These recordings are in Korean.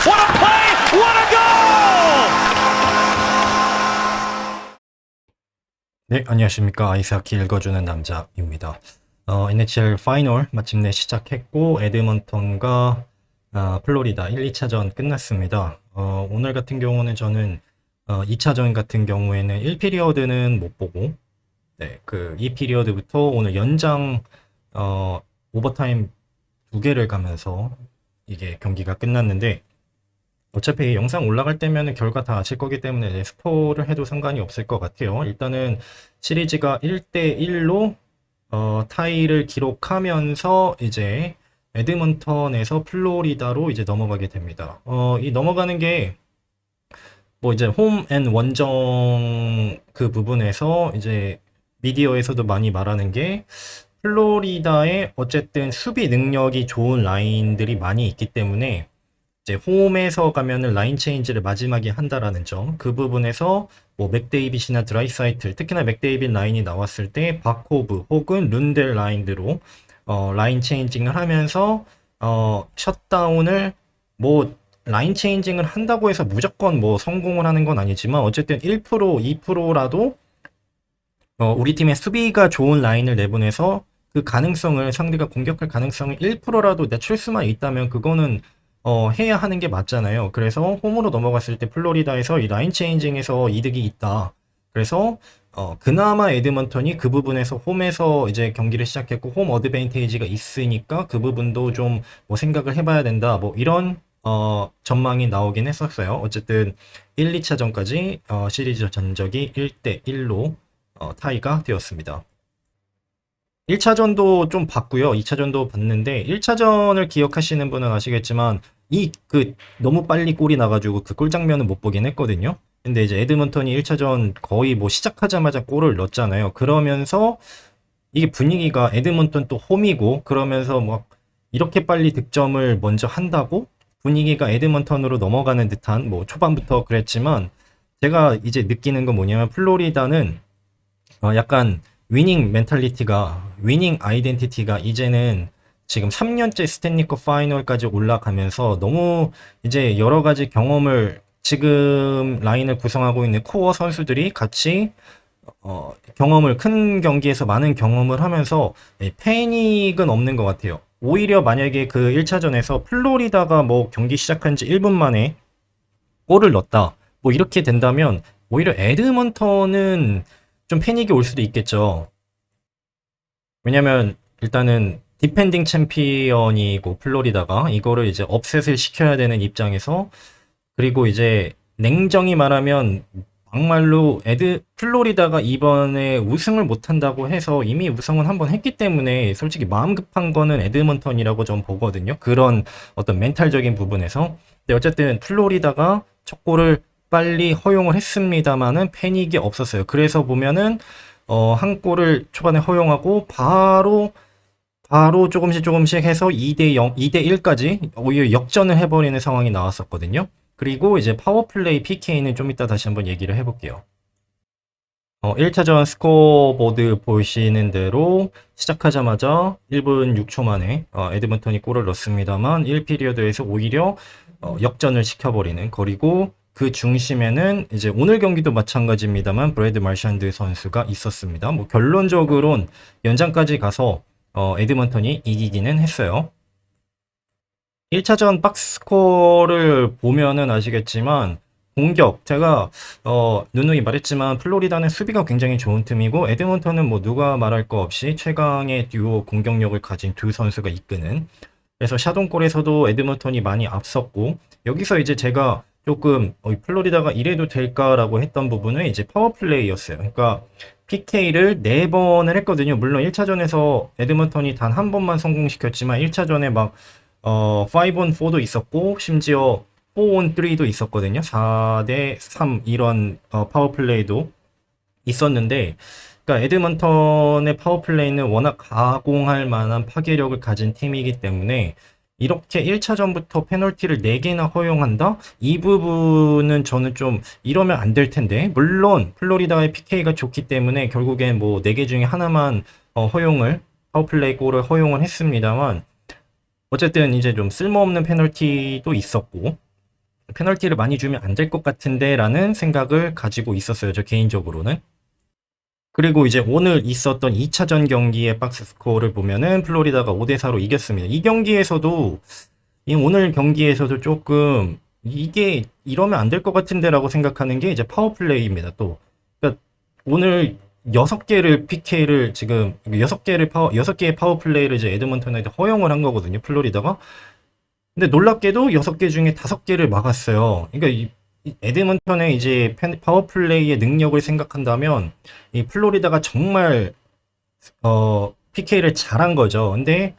What a play! What a goal! 네, 안녕하십니까. 아이스하키 읽어주는 남자입니다. NHL 파이널 마침내 시작했고, 에드먼턴과 플로리다 1, 2차전 끝났습니다. 오늘 같은 경우는 저는 2차전 같은 경우에는 1피리어드는 못 보고, 네, 그 2피리어드부터 오늘 연장 오버타임 2개를 가면서 이게 경기가 끝났는데, 어차피 영상 올라갈 때면은 결과 다 아실 거기 때문에 이제 스포를 해도 상관이 없을 것 같아요. 일단은 시리즈가 1대1로 타이를 기록하면서 이제 에드먼턴에서 플로리다로 이제 넘어가게 됩니다. 이 넘어가는 게 뭐 이제 홈 앤 원정 그 부분에서 이제 미디어에서도 많이 말하는 게 플로리다의 어쨌든 수비 능력이 좋은 라인들이 많이 있기 때문에 이제 홈에서 가면은 라인 체인지를 마지막에 한다라는 점, 그 부분에서 뭐 맥데이빗이나 드라이사이틀, 특히나 맥데이빗 라인이 나왔을 때 바코브 혹은 룬델 라인으로 라인 체인징을 하면서 셧다운을 뭐 라인 체인징을 한다고 해서 무조건 뭐 성공을 하는 건 아니지만 어쨌든 1% 2%라도 우리 팀의 수비가 좋은 라인을 내보내서 그 가능성을, 상대가 공격할 가능성을 1%라도 낮출 수만 있다면 그거는 해야 하는 게 맞잖아요. 그래서 홈으로 넘어갔을 때 플로리다에서 이 라인 체인징에서 이득이 있다. 그래서 그나마 에드먼턴이 그 부분에서 홈에서 이제 경기를 시작했고 홈 어드밴테이지가 있으니까 그 부분도 좀 뭐 생각을 해봐야 된다. 뭐 이런 전망이 나오긴 했었어요. 어쨌든 1, 2차전까지 시리즈 전적이 1대1로 타이가 되었습니다. 1차전도 좀 봤고요. 2차전도 봤는데 1차전을 기억하시는 분은 아시겠지만 너무 빨리 골이 나가지고 그 골 장면은 못 보긴 했거든요. 근데 이제 에드먼턴이 1차전 거의 뭐 시작하자마자 골을 넣었잖아요. 그러면서 이게 분위기가 에드먼턴 또 홈이고 그러면서 막 이렇게 빨리 득점을 먼저 한다고 분위기가 에드먼턴으로 넘어가는 듯한, 뭐 초반부터 그랬지만 제가 이제 느끼는 건 뭐냐면 플로리다는 약간 위닝 멘탈리티가, 위닝 아이덴티티가 이제는 지금 3년째 스탠리컵 파이널까지 올라가면서 너무 이제 여러 가지 경험을, 지금 라인을 구성하고 있는 코어 선수들이 같이 경험을, 큰 경기에서 많은 경험을 하면서 패닉은 없는 것 같아요. 오히려 만약에 그 1차전에서 플로리다가 뭐 경기 시작한 지 1분 만에 골을 넣었다, 뭐 이렇게 된다면 오히려 에드먼턴은 좀 패닉이 올 수도 있겠죠. 왜냐면 일단은 디펜딩 챔피언이고 플로리다가 이거를 이제 업셋을 시켜야 되는 입장에서, 그리고 이제 냉정히 말하면 막말로 플로리다가 이번에 우승을 못한다고 해서 이미 우승은 한번 했기 때문에 솔직히 마음 급한 거는 에드먼턴이라고 좀 보거든요. 그런 어떤 멘탈적인 부분에서. 근데 어쨌든 플로리다가 첫 골을 빨리 허용을 했습니다만은 패닉이 없었어요. 그래서 보면은 한 골을 초반에 허용하고 바로 조금씩 해서 2대 0, 2대 1까지 오히려 역전을 해버리는 상황이 나왔었거든요. 그리고 이제 파워플레이 PK는 좀 이따 다시 한번 얘기를 해볼게요. 1차전 스코어보드 보시는 대로 시작하자마자 1분 6초 만에 에드먼턴이 골을 넣습니다만 1피리어드에서 오히려 역전을 시켜버리는, 그리고 그 중심에는 이제 오늘 경기도 마찬가지입니다만 브래드 마샨드 선수가 있었습니다. 뭐 결론적으로는 연장까지 가서 에드먼턴이 이기기는 했어요. 1차전 박스코어를 보면은 아시겠지만 공격, 제가 누누이 말했지만 플로리다는 수비가 굉장히 좋은 팀이고 에드먼턴은 뭐 누가 말할 거 없이 최강의 듀오 공격력을 가진 두 선수가 이끄는, 그래서 샤돈골에서도 에드먼턴이 많이 앞섰고, 여기서 이제 제가 조금 플로리다가 이래도 될까라고 했던 부분은 이제 파워플레이였어요. 그러니까 PK를 4번을 했거든요. 물론 1차전에서 에드먼턴이 단 한 번만 성공시켰지만 1차전에 막 5on4도 있었고 심지어 4on3도 있었거든요. 4대3 이런 파워플레이도 있었는데, 그러니까 에드먼턴의 파워플레이는 워낙 가공할 만한 파괴력을 가진 팀이기 때문에 이렇게 1차전부터 페널티를 4개나 허용한다? 이 부분은 저는 좀 이러면 안 될 텐데, 물론 플로리다의 PK가 좋기 때문에 결국엔 뭐 4개 중에 하나만 파워플레이 골을 허용을 했습니다만 어쨌든 이제 좀 쓸모없는 페널티도 있었고, 페널티를 많이 주면 안 될 것 같은데 라는 생각을 가지고 있었어요. 저 개인적으로는. 그리고 이제 오늘 있었던 2차전 경기의 박스 스코어를 보면은 플로리다가 5대4로 이겼습니다. 이 경기에서도, 이 오늘 경기에서도 조금 이게 이러면 안 될 것 같은데라고 생각하는 게 이제 파워플레이입니다. 또. 그러니까 오늘 6개를 PK를 지금 6개의 파워플레이를 이제 에드먼턴한테 허용을 한 거거든요. 플로리다가. 근데 놀랍게도 6개 중에 5개를 막았어요. 그러니까 이 에드먼턴의 이제 파워플레이의 능력을 생각한다면 이 플로리다가 정말 PK를 잘한 거죠. 근데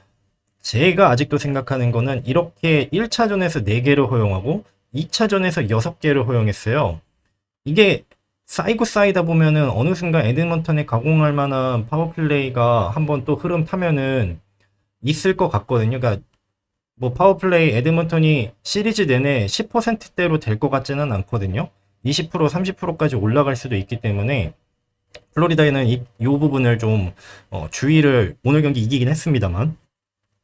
제가 아직도 생각하는 거는 이렇게 1차전에서 4개를 허용하고 2차전에서 6개를 허용했어요. 이게 쌓이고 쌓이다 보면은 어느 순간 에드먼턴에 가공할 만한 파워플레이가 한번 또 흐름 타면은 있을 것 같거든요. 그러니까 뭐 파워플레이 에드먼턴이 시리즈 내내 10%대로 될 것 같지는 않거든요. 20%, 30%까지 올라갈 수도 있기 때문에 플로리다에는 이 부분을 좀 주의를 오늘 경기 이기긴 했습니다만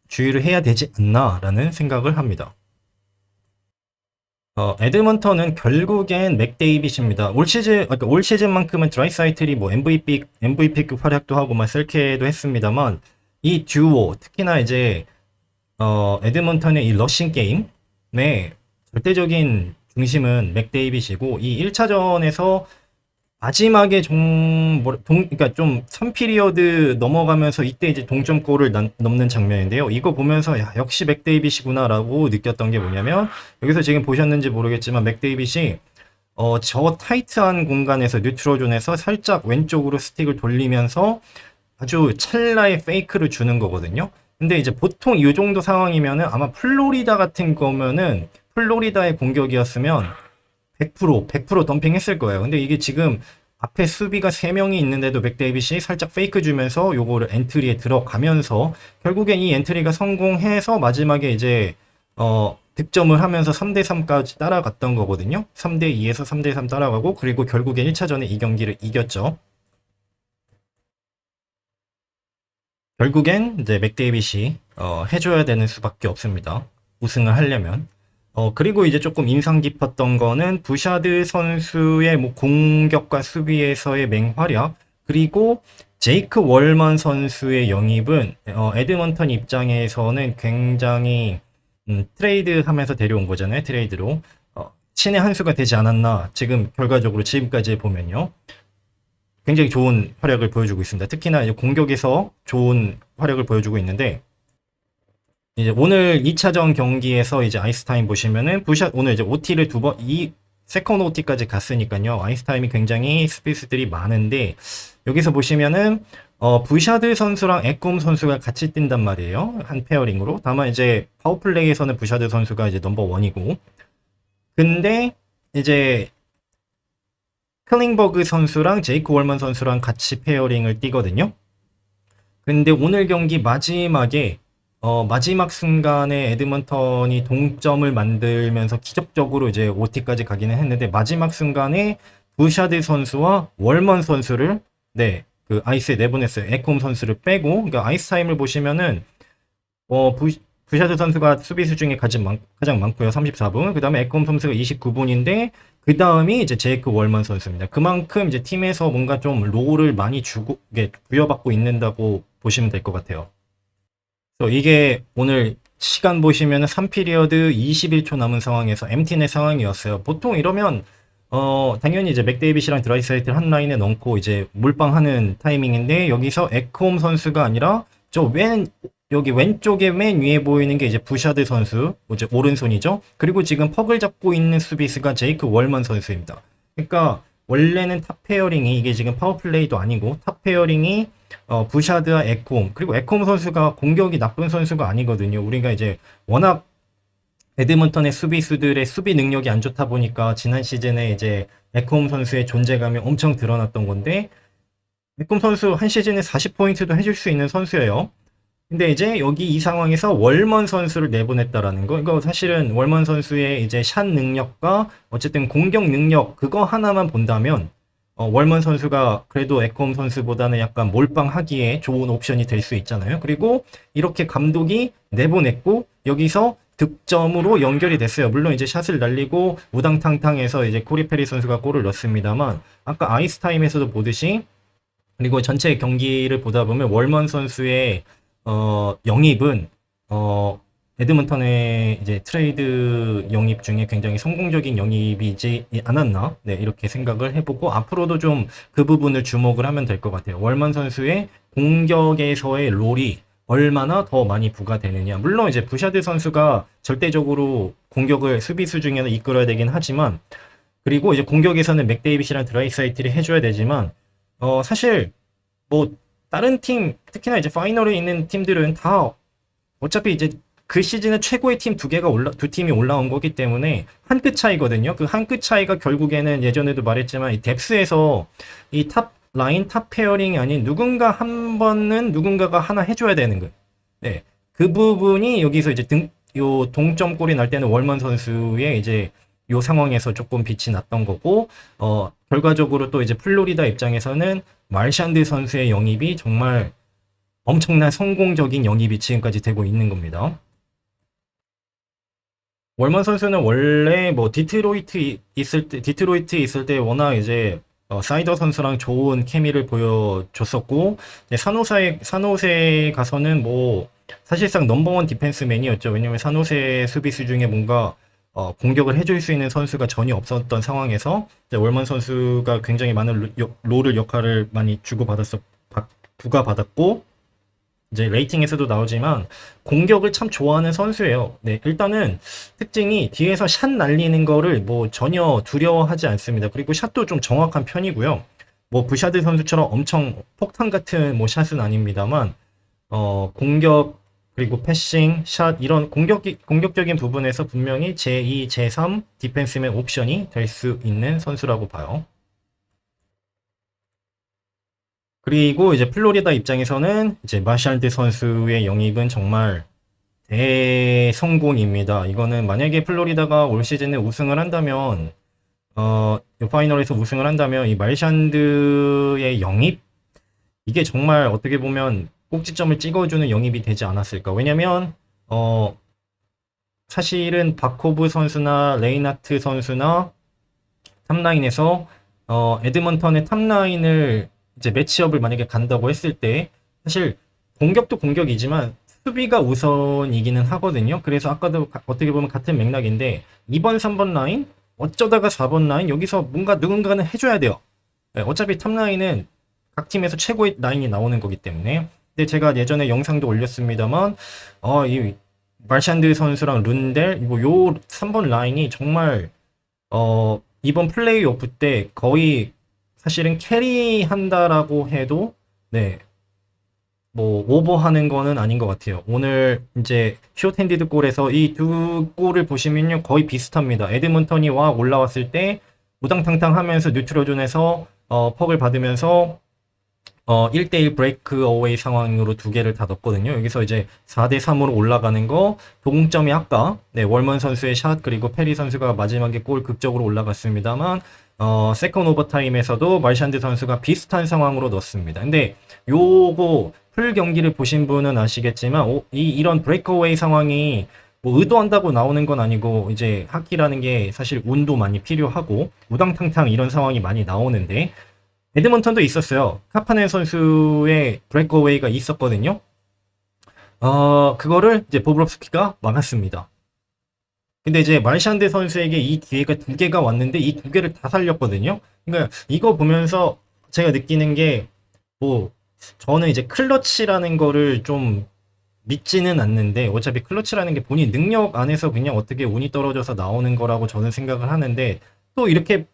주의를 해야 되지 않나라는 생각을 합니다. 에드먼턴은 결국엔 맥데이빗입니다. 올 시즌만큼은 드라이사이틀이 뭐 MVP급 활약도 하고 막 셀케도 했습니다만 이 듀오 특히나 이제 에드먼턴의 이 러싱 게임의 절대적인 중심은 맥데이빗이고 이 1차전에서 마지막에 그러니까 좀 3피리어드 넘어가면서 이때 이제 동점골을 넘는 장면인데요. 이거 보면서 야, 역시 맥데이빗이구나라고 느꼈던 게 뭐냐면 여기서 지금 보셨는지 모르겠지만 맥데이빗이 저 타이트한 공간에서 뉴트럴존에서 살짝 왼쪽으로 스틱을 돌리면서 아주 찰나의 페이크를 주는 거거든요. 근데 이제 보통 이 정도 상황이면은 아마 플로리다 같은 거면은 플로리다의 공격이었으면 100% 덤핑했을 거예요. 근데 이게 지금 앞에 수비가 3명이 있는데도 맥데이빗이 살짝 페이크 주면서 요거를 엔트리에 들어가면서 결국엔 이 엔트리가 성공해서 마지막에 이제 득점을 하면서 3대3까지 따라갔던 거거든요. 3대2에서 3대3 따라가고 그리고 결국엔 1차전에 이 경기를 이겼죠. 결국엔 이제 맥데이빗이 해줘야 되는 수밖에 없습니다. 우승을 하려면. 그리고 이제 조금 인상 깊었던 거는 부샤드 선수의 뭐 공격과 수비에서의 맹활약, 그리고 제이크 월먼 선수의 영입은 에드먼턴 입장에서는 굉장히 트레이드 하면서 데려온 거잖아요. 트레이드로. 신의 한 수가 되지 않았나. 지금 결과적으로 지금까지 보면요. 굉장히 좋은 활약을 보여주고 있습니다. 특히나 이제 공격에서 좋은 활약을 보여주고 있는데, 이제 오늘 2차전 경기에서 이제 아이스타임 보시면은 오늘 이제 OT를 세컨 OT까지 갔으니까요. 아이스타임이 굉장히 스페이스들이 많은데 여기서 보시면은 부샤드 선수랑 에콤 선수가 같이 뛴단 말이에요. 한 페어링으로. 다만 이제 파워플레이에서는 부샤드 선수가 이제 넘버 원이고, 근데 이제 클링버그 선수랑 제이크 월먼 선수랑 같이 페어링을 뛰거든요. 근데 오늘 경기 마지막에 마지막 순간에 에드먼턴이 동점을 만들면서 기적적으로 이제 OT까지 가기는 했는데 마지막 순간에 부샤드 선수와 월먼 선수를 그 아이스에 내보냈어요. 에콤 선수를 빼고. 그러니까 아이스 타임을 보시면은 부샤드 선수가 수비수 중에 가장 많고요. 34분. 그 다음에 에콤 선수가 29분인데 그 다음이 이제 제이크 월먼 선수입니다. 그만큼 이제 팀에서 뭔가 좀 롤을 많이 부여받고 있는다고 보시면 될 것 같아요. 이게 오늘 시간 보시면은 3피리어드 21초 남은 상황에서 MT의 상황이었어요. 보통 이러면 당연히 이제 맥데이빗이랑 드라이사이틀 한 라인에 넣고 이제 몰빵하는 타이밍인데 여기서 에콤 선수가 아니라 여기 왼쪽에 맨 위에 보이는 게 이제 부샤드 선수, 이제 오른손이죠. 그리고 지금 퍽을 잡고 있는 수비수가 제이크 월먼 선수입니다. 그러니까 원래는 탑 페어링이 이게 지금 파워플레이도 아니고 탑 페어링이 부샤드와 에콤, 그리고 에콤 선수가 공격이 나쁜 선수가 아니거든요. 우리가 이제 워낙 에드먼턴의 수비수들의 수비 능력이 안 좋다 보니까 지난 시즌에 이제 에콤 선수의 존재감이 엄청 드러났던 건데 에콤 선수 한 시즌에 40포인트도 해줄 수 있는 선수예요. 근데 이제 여기 이 상황에서 월먼 선수를 내보냈다라는 거, 이거 사실은 월먼 선수의 이제 샷 능력과 어쨌든 공격 능력 그거 하나만 본다면 월먼 선수가 그래도 에콤 선수보다는 약간 몰빵하기에 좋은 옵션이 될 수 있잖아요. 그리고 이렇게 감독이 내보냈고 여기서 득점으로 연결이 됐어요. 물론 이제 샷을 날리고 우당탕탕해서 이제 코리 페리 선수가 골을 넣습니다만 아까 아이스타임에서도 보듯이 그리고 전체 경기를 보다 보면 월먼 선수의 영입은 에드먼턴의 이제 트레이드 영입 중에 굉장히 성공적인 영입이지 않았나? 네, 이렇게 생각을 해보고 앞으로도 좀 그 부분을 주목을 하면 될 것 같아요. 월먼 선수의 공격에서의 롤이 얼마나 더 많이 부과되느냐. 물론 이제 부샤드 선수가 절대적으로 공격을 수비수 중에는 이끌어야 되긴 하지만 그리고 이제 공격에서는 맥데이빗이랑 드라이사이트를 해줘야 되지만 사실 뭐 다른 팀 특히나 이제 파이널에 있는 팀들은 다 어차피 이제 그 시즌에 최고의 팀 두 팀이 올라온 거기 때문에 한 끗 차이거든요. 그 한 끗 차이가 결국에는 예전에도 말했지만 이 뎁스에서 이 탑 라인 탑 페어링이 아닌 누군가 한 번은 누군가가 하나 해줘야 되는 거예요. 네, 그 부분이 여기서 이제 요 동점골이 날 때는 월먼 선수의 이제 요 상황에서 조금 빛이 났던 거고 결과적으로 또 이제 플로리다 입장에서는 말샨드 선수의 영입이 정말 엄청난 성공적인 영입이 지금까지 되고 있는 겁니다. 월먼 선수는 원래 뭐 디트로이트 있을 때 워낙 이제 사이더 선수랑 좋은 케미를 보여줬었고 산호세 가서는 뭐 사실상 넘버원 디펜스맨이었죠. 왜냐면 산호세 수비수 중에 뭔가 공격을 해줄 수 있는 선수가 전혀 없었던 상황에서 이제 월먼 선수가 굉장히 많은 롤을 역할을 많이 부과받았고 이제 레이팅에서도 나오지만 공격을 참 좋아하는 선수예요. 네, 일단은 특징이 뒤에서 샷 날리는 거를 뭐 전혀 두려워하지 않습니다. 그리고 샷도 좀 정확한 편이고요. 뭐 부샤드 선수처럼 엄청 폭탄 같은 뭐 샷은 아닙니다만 공격 그리고 패싱, 샷 이런 공격적인 부분에서 분명히 제2, 제3 디펜스맨 옵션이 될 수 있는 선수라고 봐요. 그리고 이제 플로리다 입장에서는 이제 마샬드 선수의 영입은 정말 대성공입니다. 이거는 만약에 플로리다가 올 시즌에 우승을 한다면 파이널에서 우승을 한다면 이 말샨드의 영입 이게 정말 어떻게 보면 꼭지점을 찍어주는 영입이 되지 않았을까. 왜냐면 사실은 바코브 선수나 레이나트 선수나 탑라인에서 에드먼턴의 탑라인을 이제 매치업을 만약에 간다고 했을 때 사실 공격도 공격이지만 수비가 우선이기는 하거든요. 그래서 아까도 어떻게 보면 같은 맥락인데 2번, 3번 라인 어쩌다가 4번 라인 여기서 뭔가 누군가는 해줘야 돼요. 네, 어차피 탑라인은 각 팀에서 최고의 라인이 나오는 거기 때문에 근데 제가 예전에 영상도 올렸습니다만 이 말샨드 선수랑 룬델 요 3번 라인이 정말 이번 플레이오프 때 거의 사실은 캐리한다라고 해도 네 뭐 오버하는 거는 아닌 것 같아요. 오늘 이제 숏핸디드 골에서 이 두 골을 보시면요 거의 비슷합니다. 에드먼턴이 올라왔을 때 우당탕탕 하면서 뉴트럴존에서 퍽을 받으면서 1대1 브레이크 어웨이 상황으로 두 개를 다 넣었거든요. 여기서 이제 4대3으로 올라가는 거 동점이 아까 월먼 선수의 샷 그리고 페리 선수가 마지막에 골 극적으로 올라갔습니다만 세컨 오버타임에서도 말샨드 선수가 비슷한 상황으로 넣었습니다. 근데 요거 풀 경기를 보신 분은 아시겠지만 이런 브레이크어웨이 상황이 뭐 의도한다고 나오는 건 아니고 이제 하키라는 게 사실 운도 많이 필요하고 우당탕탕 이런 상황이 많이 나오는데 에드먼턴도 있었어요. 카파넨 선수의 브레이크어웨이가 있었거든요. 그거를 이제 보브롭스키가 막았습니다. 근데 이제 말샨드 선수에게 이 기회가 두 개가 왔는데 이 두 개를 다 살렸거든요. 그러니까 이거 보면서 제가 느끼는 게 뭐 저는 이제 클러치라는 거를 좀 믿지는 않는데 어차피 클러치라는 게 본인 능력 안에서 그냥 어떻게 운이 떨어져서 나오는 거라고 저는 생각을 하는데 또 이렇게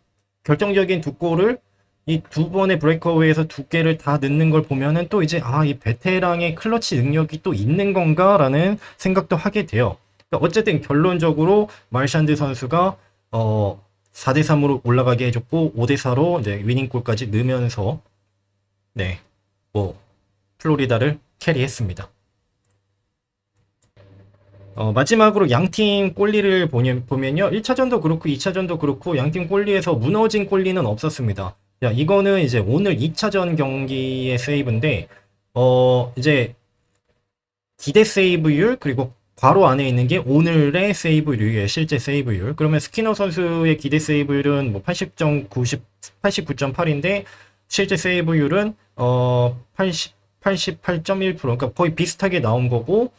결정적인 두 골을 이 두 번의 브레이크어웨이에서 두 개를 다 넣는 걸 보면은 또 이제 이 베테랑의 클러치 능력이 또 있는 건가라는 생각도 하게 돼요. 그러니까 어쨌든 결론적으로 말샨드 선수가 4대3으로 올라가게 해줬고 5대4로 이제 위닝골까지 넣으면서 뭐 플로리다를 캐리했습니다. 마지막으로 양팀 골리를 보면요. 1차전도 그렇고 2차전도 그렇고 양팀 골리에서 무너진 골리는 없었습니다. 이거는 이제 오늘 2차전 경기의 세이브인데 이제 기대 세이브율 그리고 괄호 안에 있는 게 오늘의 세이브율이에요. 실제 세이브율. 그러면 스키너 선수의 기대 세이브율은 뭐 89.8인데 실제 세이브율은 88.1%. 그러니까 거의 비슷하게 나온 거고,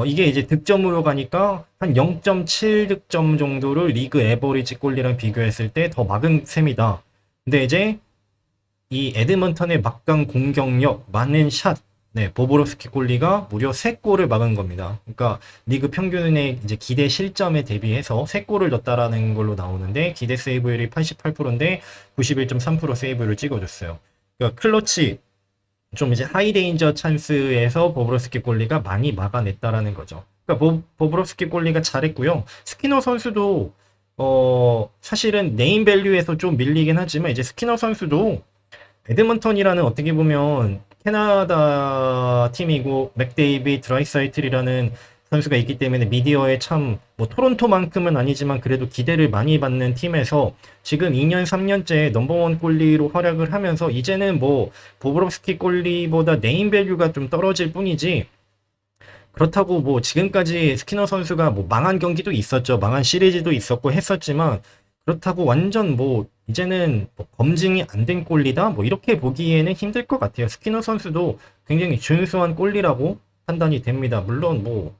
이게 이제 득점으로 가니까 한 0.7 득점 정도를 리그 에버리지 골리랑 비교했을 때 더 막은 셈이다. 근데 이제 이 에드먼턴의 막강 공격력, 많은 샷, 네, 보보rov스키 골리가 무려 3골을 막은 겁니다. 그러니까 리그 평균의 이제 기대 실점에 대비해서 3골을 넣었다라는 걸로 나오는데 기대 세이브율이 88%인데 91.3% 세이브를 찍어줬어요. 그러니까 클러치 좀 이제 하이데인저 찬스에서 보브rov스키 골리가 많이 막아냈다라는 거죠. 그러니까 보브rov스키 골리가 잘했고요. 스키너 선수도 사실은 네임 밸류에서 좀 밀리긴 하지만 이제 스키너 선수도 에드먼턴이라는 어떻게 보면 캐나다 팀이고 맥데이비 드라이사이틀이라는 선수가 있기 때문에 미디어에 참 뭐 토론토만큼은 아니지만 그래도 기대를 많이 받는 팀에서 지금 2년 3년째 넘버원 골리로 활약을 하면서 이제는 뭐 보브rov스키 골리보다 네임 밸류가 좀 떨어질 뿐이지 그렇다고 뭐 지금까지 스키너 선수가 뭐 망한 경기도 있었죠. 망한 시리즈도 있었고 했었지만 그렇다고 완전 뭐 이제는 뭐 검증이 안 된 골리다 뭐 이렇게 보기에는 힘들 것 같아요. 스키너 선수도 굉장히 준수한 골리라고 판단이 됩니다. 물론 뭐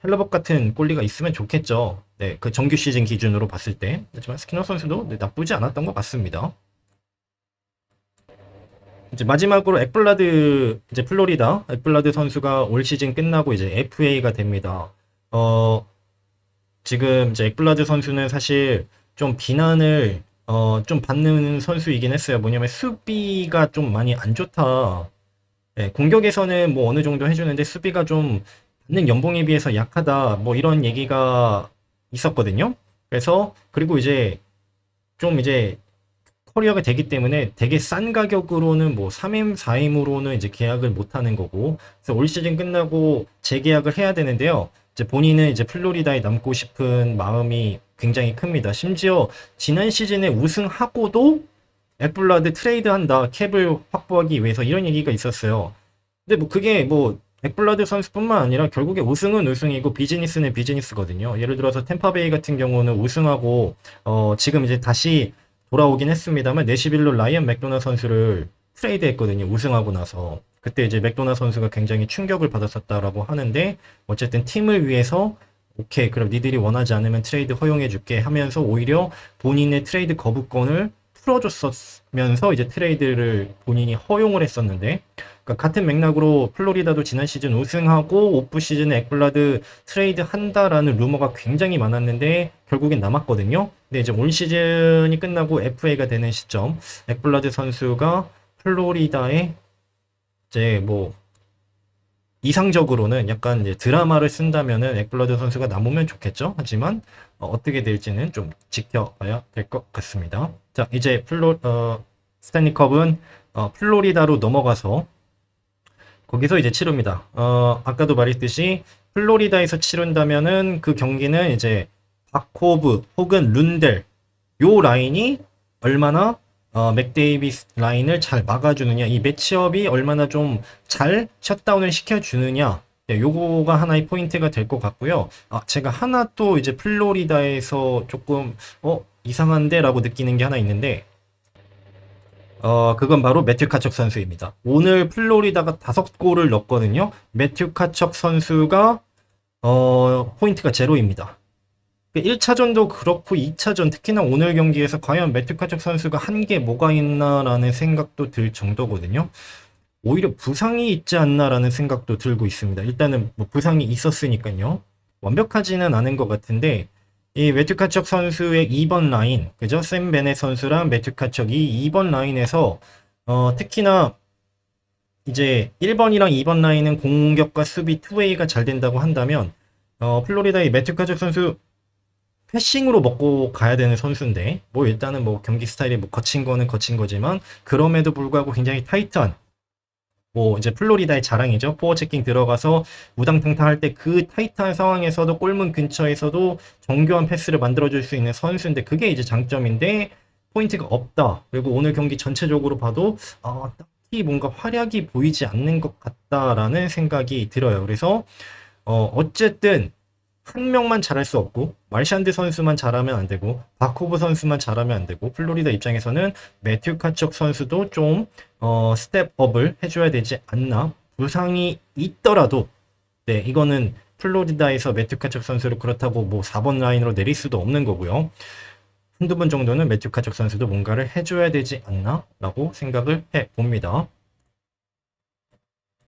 헬러벅 같은 골리가 있으면 좋겠죠. 네, 그 정규 시즌 기준으로 봤을 때. 하지만 스키너 선수도 네, 나쁘지 않았던 것 같습니다. 이제 마지막으로 ekblad 이제 플로리다 ekblad 선수가 올 시즌 끝나고 이제 FA가 됩니다. 지금 이제 ekblad 선수는 사실 좀 비난을 좀 받는 선수이긴 했어요. 뭐냐면 수비가 좀 많이 안 좋다. 네, 공격에서는 뭐 어느 정도 해주는데 수비가 좀 받는 연봉에 비해서 약하다. 뭐 이런 얘기가 있었거든요. 그래서 그리고 이제 좀 이제 커리어가 되기 때문에 되게 싼 가격으로는 뭐 3M, 4M으로는 이제 계약을 못 하는 거고. 그래서 올 시즌 끝나고 재계약을 해야 되는데요. 이제 본인은 이제 플로리다에 남고 싶은 마음이 굉장히 큽니다. 심지어 지난 시즌에 우승하고도 ekblad 트레이드한다. 캡을 확보하기 위해서 이런 얘기가 있었어요. 근데 뭐 그게 뭐 ekblad 선수뿐만 아니라 결국에 우승은 우승이고 비즈니스는 비즈니스거든요. 예를 들어서 템파베이 같은 경우는 우승하고 지금 이제 다시 돌아오긴 했습니다만 내시빌로 라이언 맥도나 선수를 트레이드했거든요. 우승하고 나서. 그때 이제 맥도나 선수가 굉장히 충격을 받았었다라고 하는데 어쨌든 팀을 위해서 오케이 그럼 니들이 원하지 않으면 트레이드 허용해 줄게 하면서 오히려 본인의 트레이드 거부권을 풀어줬으면서 이제 트레이드를 본인이 허용을 했었는데 그러니까 같은 맥락으로 플로리다도 지난 시즌 우승하고 오프 시즌에 ekblad 트레이드 한다라는 루머가 굉장히 많았는데 결국엔 남았거든요. 근데 이제 올 시즌이 끝나고 FA가 되는 시점 ekblad 선수가 플로리다에 이제 뭐 이상적으로는 약간 이제 드라마를 쓴다면은 ekblad 선수가 남으면 좋겠죠. 하지만 어떻게 될지는 좀 지켜봐야 될 것 같습니다. 자, 이제 스탠리컵은 플로리다로 넘어가서 거기서 이제 치릅니다. 아까도 말했듯이 플로리다에서 치른다면은 그 경기는 이제 바코브 혹은 룬델 요 라인이 얼마나 맥데이비스 라인을 잘 막아주느냐 이 매치업이 얼마나 좀 잘 셧다운을 시켜주느냐 네, 요거가 하나의 포인트가 될 것 같고요. 제가 하나 또 이제 플로리다에서 조금 이상한데 라고 느끼는 게 하나 있는데 그건 바로 매튜 카척 선수입니다. 오늘 플로리다가 5골을 넣었거든요. 매튜 카척 선수가 포인트가 제로입니다. 1차전도 그렇고 2차전 특히나 오늘 경기에서 과연 매튜 카척 선수가 한 게 뭐가 있나라는 생각도 들 정도거든요. 오히려 부상이 있지 않나라는 생각도 들고 있습니다. 일단은 뭐 부상이 있었으니까요. 완벽하지는 않은 것 같은데 이 매튜 카척 선수의 2번 라인, 그죠? 샘 베넷 선수랑 매튜 카척이 2번 라인에서 특히나 이제 1번이랑 2번 라인은 공격과 수비 투웨이가 잘 된다고 한다면 플로리다의 매튜 카척 선수 패싱으로 먹고 가야 되는 선수인데 뭐 일단은 뭐 경기 스타일이 뭐 거친 거는 거친 거지만 그럼에도 불구하고 굉장히 타이트한 뭐 이제 플로리다의 자랑이죠. 포어 체킹 들어가서 우당탕탕 할 때 그 타이트한 상황에서도 골문 근처에서도 정교한 패스를 만들어줄 수 있는 선수인데 그게 이제 장점인데 포인트가 없다. 그리고 오늘 경기 전체적으로 봐도 딱히 뭔가 활약이 보이지 않는 것 같다라는 생각이 들어요. 그래서 어쨌든 한 명만 잘할 수 없고 말샨드 선수만 잘하면 안 되고 바코브 선수만 잘하면 안 되고 플로리다 입장에서는 매튜 카척 선수도 좀 스텝업을 해줘야 되지 않나. 부상이 있더라도 네, 이거는 플로리다에서 매튜 카척 선수를 그렇다고 뭐 4번 라인으로 내릴 수도 없는 거고요. 한두 번 정도는 매튜 카척 선수도 뭔가를 해줘야 되지 않나 라고 생각을 해봅니다.